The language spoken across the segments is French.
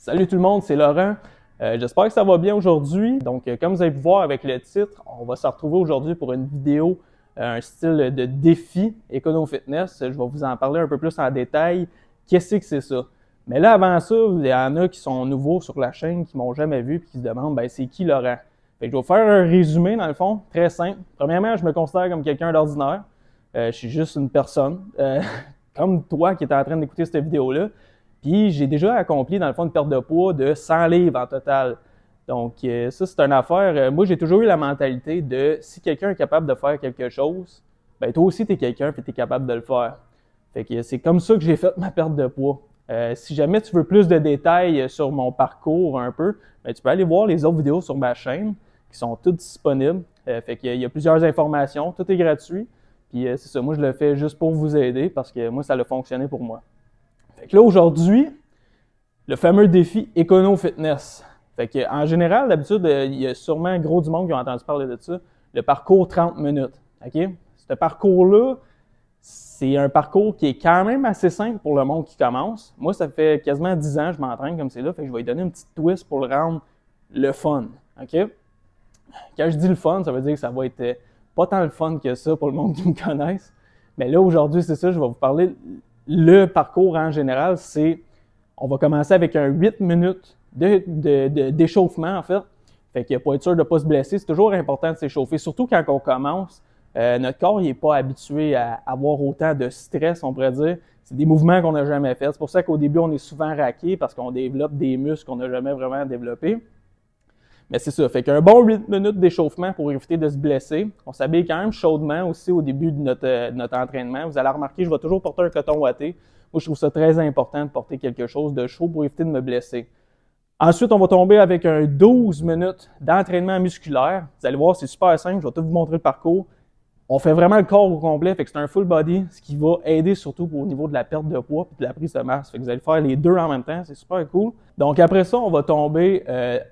Salut tout le monde, c'est Laurent. J'espère que ça va bien aujourd'hui. Donc, comme vous avez pu voir avec le titre, on va se retrouver aujourd'hui pour une vidéo, un style de défi Econo-Fitness. Je vais vous en parler un peu plus en détail. Qu'est-ce que c'est ça? Mais là, avant ça, il y en a qui sont nouveaux sur la chaîne, qui m'ont jamais vu et qui se demandent, ben, c'est qui Laurent? Fait que je vais vous faire un résumé, dans le fond, très simple. Premièrement, je me considère comme quelqu'un d'ordinaire. Je suis juste une personne, comme toi qui es en train d'écouter cette vidéo-là. Puis j'ai déjà accompli, dans le fond, une perte de poids de 100 livres en total. Donc ça, c'est une affaire. Moi, j'ai toujours eu la mentalité de si quelqu'un est capable de faire quelque chose, ben toi aussi, tu es quelqu'un et tu es capable de le faire. Fait que c'est comme ça que j'ai fait ma perte de poids. Si jamais tu veux plus de détails sur mon parcours un peu, ben, tu peux aller voir les autres vidéos sur ma chaîne qui sont toutes disponibles. Fait qu'il y a plusieurs informations, tout est gratuit. Puis c'est ça, moi je le fais juste pour vous aider parce que moi, ça a fonctionné pour moi. Fait que là, aujourd'hui, le fameux défi Econo-Fitness. Fait que, en général, d'habitude, il y a sûrement gros du monde qui ont entendu parler de ça. Le parcours 30 minutes. OK? Ce parcours-là, c'est un parcours qui est quand même assez simple pour le monde qui commence. Moi, ça fait quasiment 10 ans que je m'entraîne comme c'est là. Fait que je vais lui donner une petite twist pour le rendre le fun. OK? Quand je dis le fun, ça veut dire que ça va être pas tant le fun que ça pour le monde qui me connaisse. Mais là, aujourd'hui, c'est ça, je vais vous parler. Le parcours en général, c'est, on va commencer avec un 8 minutes d'échauffement en fait. Fait que pour être sûr de ne pas se blesser, c'est toujours important de s'échauffer, surtout quand on commence. Notre corps n'est pas habitué à avoir autant de stress, on pourrait dire. C'est des mouvements qu'on n'a jamais fait. C'est pour ça qu'au début, on est souvent raqué parce qu'on développe des muscles qu'on n'a jamais vraiment développés. Mais c'est ça. Fait qu'un bon 8 minutes d'échauffement pour éviter de se blesser. On s'habille quand même chaudement aussi au début de notre entraînement. Vous allez remarquer, je vais toujours porter un coton ouaté. Moi, je trouve ça très important de porter quelque chose de chaud pour éviter de me blesser. Ensuite, on va tomber avec un 12 minutes d'entraînement musculaire. Vous allez voir, c'est super simple. Je vais tout vous montrer le parcours. On fait vraiment le corps au complet, fait que c'est un full body, ce qui va aider surtout au niveau de la perte de poids et de la prise de masse. Fait que vous allez faire les deux en même temps, c'est super cool. Donc après ça, on va tomber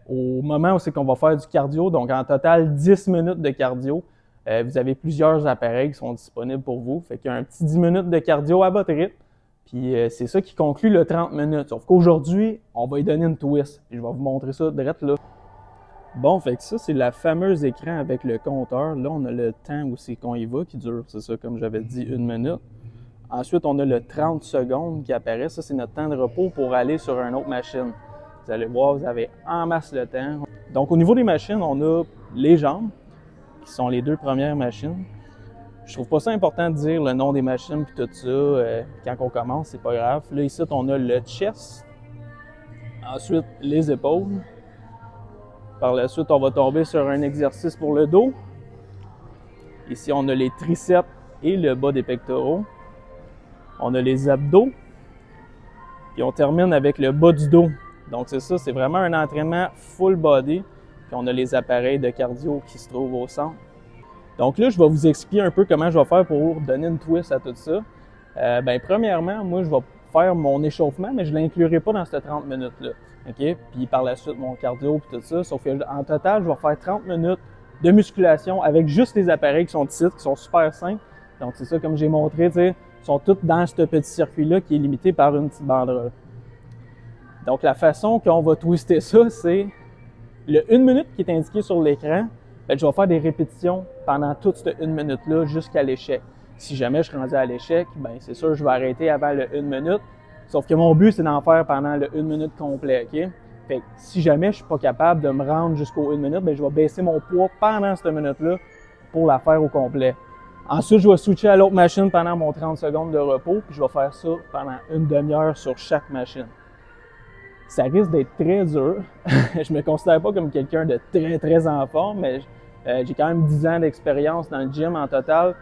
au moment où c'est qu'on va faire du cardio. Donc en total, 10 minutes de cardio. Vous avez plusieurs appareils qui sont disponibles pour vous. Fait qu'il y a un petit 10 minutes de cardio à votre rythme. Puis c'est ça qui conclut le 30 minutes. Sauf qu'aujourd'hui, on va y donner une twist. Puis je vais vous montrer ça direct là. Bon, fait que ça, c'est la fameuse écran avec le compteur. Là, on a le temps où c'est qu'on y va qui dure, c'est ça, comme j'avais dit, 1 minute. Ensuite, on a le 30 secondes qui apparaît. Ça, c'est notre temps de repos pour aller sur une autre machine. Vous allez voir, vous avez en masse le temps. Donc, au niveau des machines, on a les jambes, qui sont les deux premières machines. Je trouve pas ça important de dire le nom des machines puis tout ça. Quand on commence, c'est pas grave. Là, ici, on a le chest. Ensuite, les épaules. Par la suite, on va tomber sur un exercice pour le dos. Ici, on a les triceps et le bas des pectoraux. On a les abdos. Puis on termine avec le bas du dos. Donc c'est ça, c'est vraiment un entraînement full body. Puis on a les appareils de cardio qui se trouvent au centre. Donc là, je vais vous expliquer un peu comment je vais faire pour donner une twist à tout ça. Premièrement, moi, je vais faire mon échauffement, mais je ne l'inclurai pas dans ces 30 minutes-là. OK? Puis par la suite, mon cardio et tout ça. Sauf qu'en total, je vais faire 30 minutes de musculation avec juste les appareils qui sont ici, qui sont super simples. Donc c'est ça, comme j'ai montré, tu sais, ils sont tous dans ce petit circuit-là qui est limité par une petite banderole. Donc la façon qu'on va twister ça, c'est le 1 minute qui est indiqué sur l'écran. Je vais faire des répétitions pendant toute cette 1 minute-là jusqu'à l'échec. Si jamais je suis rendu à l'échec, ben c'est sûr je vais arrêter avant le 1 minute. Sauf que mon but, c'est d'en faire pendant le 1 minute complet, OK? Fait que si jamais je suis pas capable de me rendre jusqu'au 1 minute, ben je vais baisser mon poids pendant cette minute-là pour la faire au complet. Ensuite, je vais switcher à l'autre machine pendant mon 30 secondes de repos, puis je vais faire ça pendant une demi-heure sur chaque machine. Ça risque d'être très dur. Je me considère pas comme quelqu'un de très en forme, mais j'ai quand même 10 ans d'expérience dans le gym en total.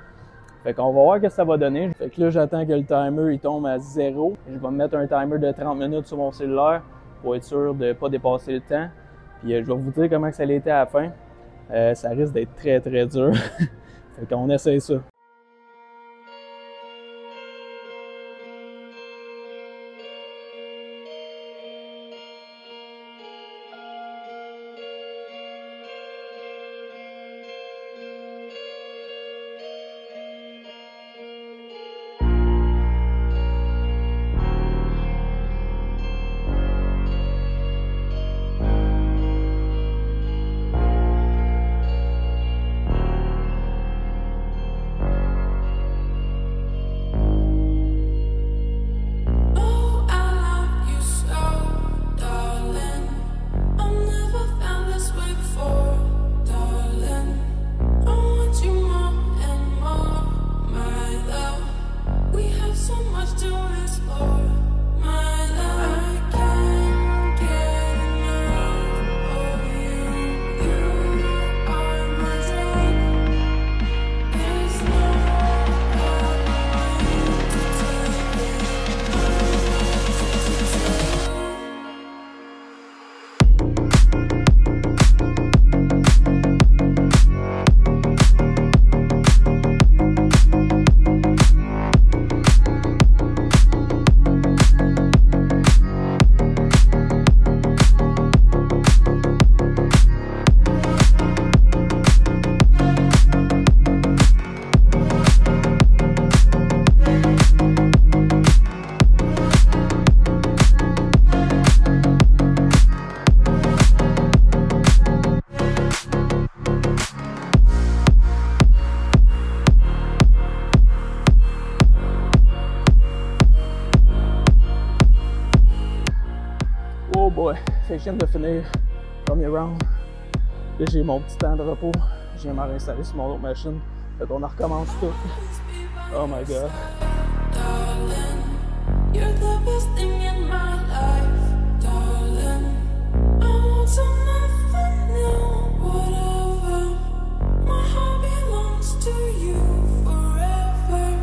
Fait qu'on va voir ce que ça va donner. Fait que là, j'attends que le timer il tombe à 0. Je vais me mettre un timer de 30 minutes sur mon cellulaire pour être sûr de ne pas dépasser le temps. Puis je vais vous dire comment ça a été à la fin. Ça risque d'être très dur. Fait qu'on essaye ça. Fait que je viens de finir le premier round. Là, j'ai mon petit temps de repos. Je viens de me réinstaller sur mon autre machine. Fait qu'on en recommence tout. Oh my god. Darling, you're the best thing in my life, darling. I want some nothing new, whatever. My heart belongs to you forever.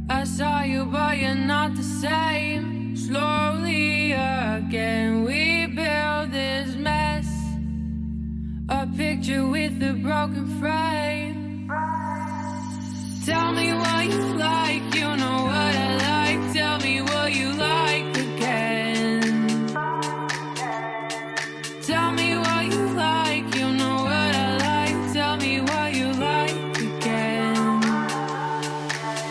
I saw you, but you're not the same. Slowly again, we build this mess. A picture with a broken frame. Tell me what you like, you know what I like. Tell me what you like again. Tell me what you like, you know what I like. Tell me what you like again.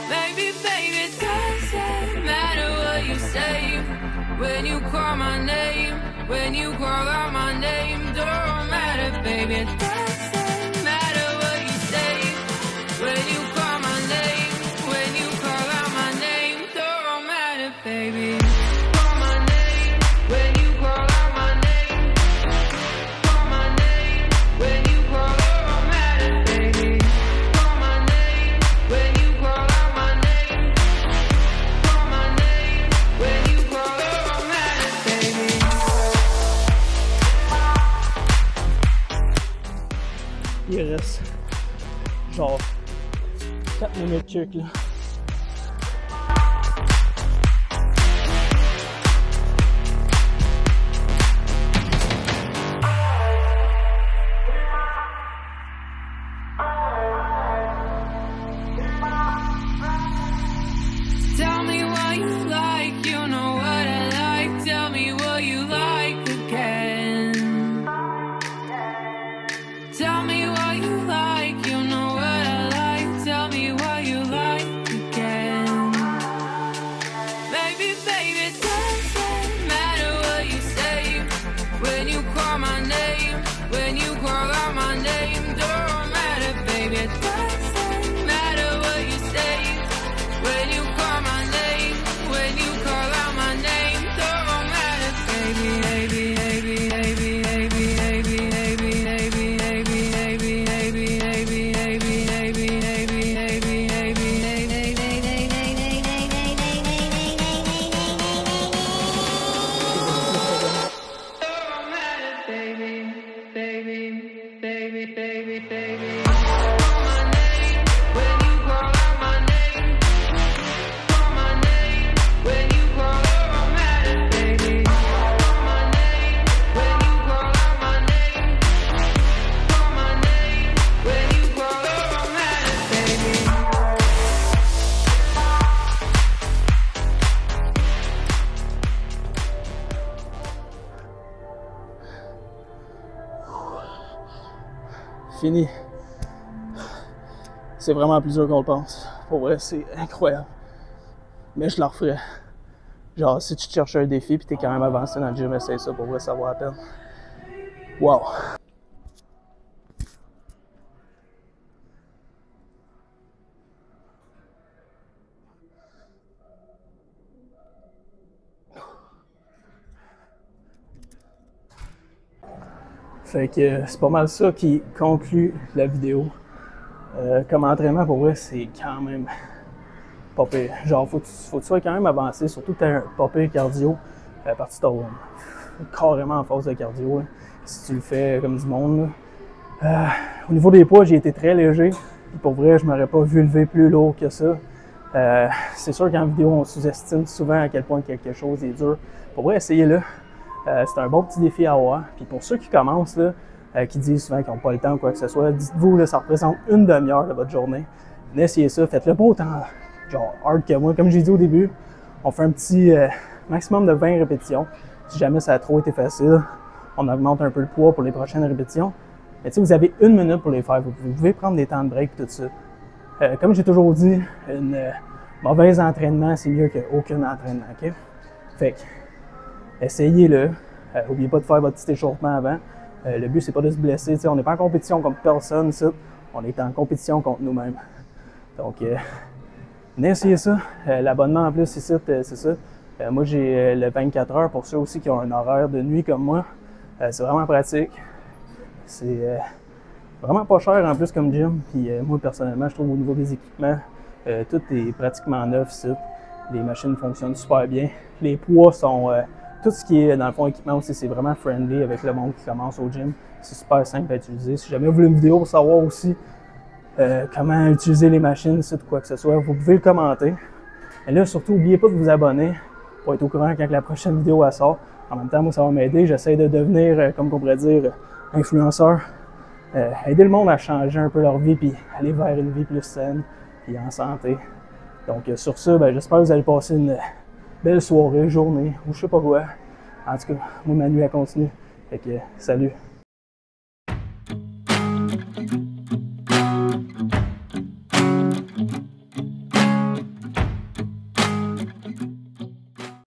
Baby, baby, it doesn't matter what you say. When you call my name, when you call out my name, don't matter, baby, it doesn't matter what you say. When you call my name, when you call out my name, don't matter, baby. Call my name, when you call out my name. Call my name, when you call out, don't matter, baby. Call my name, when you call out my name. Call my name, when you call out, don't matter, baby. Il reste genre 4 minutes check là. Tell me what you like, you know what I like. Tell me what you like again. Tell me what you like, you know what I like. Tell me what you like again. Baby, baby, it doesn't matter what you say. When you call my name, when you call out my name, don't matter, baby, it doesn't matter what you say. When you call my name, when you call out my name, don't matter, baby, baby, baby, baby, baby, baby, baby, baby, baby, baby, baby, baby, baby, baby, fini. C'est vraiment plus dur qu'on le pense. Pour vrai, c'est incroyable. Mais je le referais. Genre, si tu te cherches un défi et t'es quand même avancé dans le gym, essaye ça, pour vrai, ça vaut la peine. Wow! Fait que c'est pas mal ça qui conclut la vidéo. Comme entraînement, pour vrai, c'est quand même pas pire. Genre, faut que tu sois quand même avancé, surtout que tu as un pas pire cardio à partir de carrément en phase de cardio, là, si tu le fais comme du monde. Au niveau des poids, j'ai été très léger. Et pour vrai, je m'aurais pas vu lever plus lourd que ça. C'est sûr qu'en vidéo, on sous-estime souvent à quel point quelque chose est dur. Pour vrai, essayez-le. C'est un bon petit défi à avoir. Puis pour ceux qui commencent, là, qui disent souvent qu'ils n'ont pas le temps ou quoi que ce soit, dites-vous, là, ça représente une demi-heure de votre journée. Venez essayer ça. Faites-le pas autant genre hard que moi. Comme j'ai dit au début, on fait un petit maximum de 20 répétitions. Si jamais ça a trop été facile, on augmente un peu le poids pour les prochaines répétitions. Mais tu sais, vous avez 1 minute pour les faire. Vous pouvez prendre des temps de break et tout ça. Comme j'ai toujours dit, une mauvaise entraînement, c'est mieux qu'aucun entraînement. Okay? Fait que, essayez-le. N'oubliez pas de faire votre petit échauffement avant. Le but, c'est pas de se blesser. T'sais, on n'est pas en compétition contre personne, ici. On est en compétition contre nous-mêmes. Donc, venez essayer ça. L'abonnement en plus ici, c'est ça. Moi, j'ai le 24 heures pour ceux aussi qui ont un horaire de nuit comme moi. C'est vraiment pratique. C'est vraiment pas cher en plus comme gym. Puis moi, personnellement, je trouve au niveau des équipements, tout est pratiquement neuf ici. Les machines fonctionnent super bien. Les poids sont... tout ce qui est dans le fond équipement aussi, c'est vraiment friendly avec le monde qui commence au gym. C'est super simple à utiliser. Si jamais vous voulez une vidéo pour savoir aussi comment utiliser les machines, ou quoi que ce soit, vous pouvez le commenter. Et là, surtout, n'oubliez pas de vous abonner pour être au courant quand la prochaine vidéo elle sort. En même temps, moi, ça va m'aider. J'essaie de devenir, comme on pourrait dire, influenceur. Aider le monde à changer un peu leur vie puis aller vers une vie plus saine puis en santé. Donc, sur ça, ben, j'espère que vous allez passer une belle soirée, journée ou je sais pas quoi. En tout cas, moi, ma nuit, elle continue. Fait que, salut!